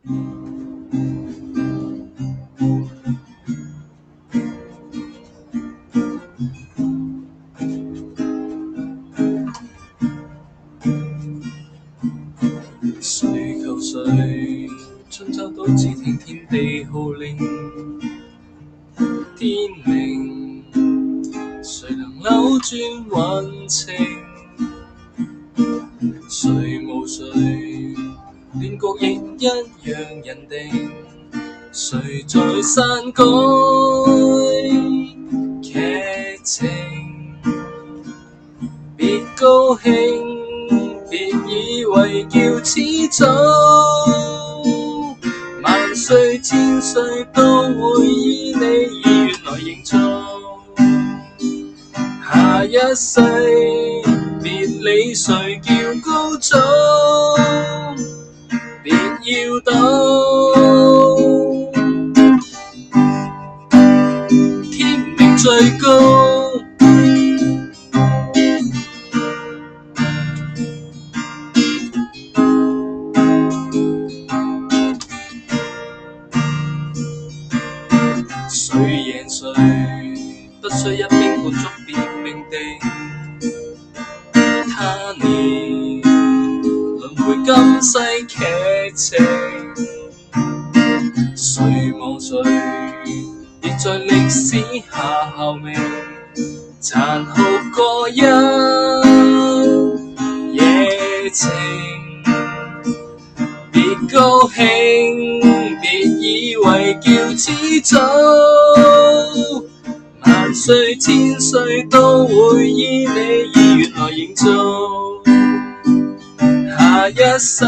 誰求誰春秋都只聽天地號令，天明誰能扭轉運程？誰無誰亂局亦一樣人定，誰在篡改劇情？別高興，別以為叫始祖，萬歲千歲都會以你意願來營造。下一世別理誰叫高祖，別要到天命最高。誰贏誰不需一兵半卒便命定，他年輪迴今世劇情，誰望誰亦在歷史下效命，殘酷過一夜情。別高興，別以為叫始祖，萬歲千歲都會以你意願來營造。下一世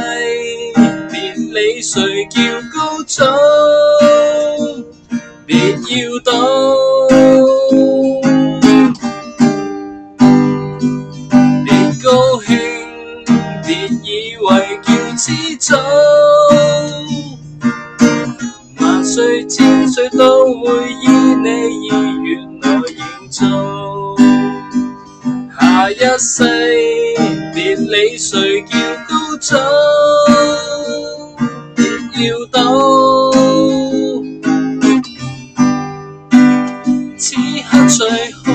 別理誰叫高祖，別要到別高興，別以為叫始祖，萬歲千歲都會以你意願來營造。下一世別理誰叫高祖，別要到此刻最好。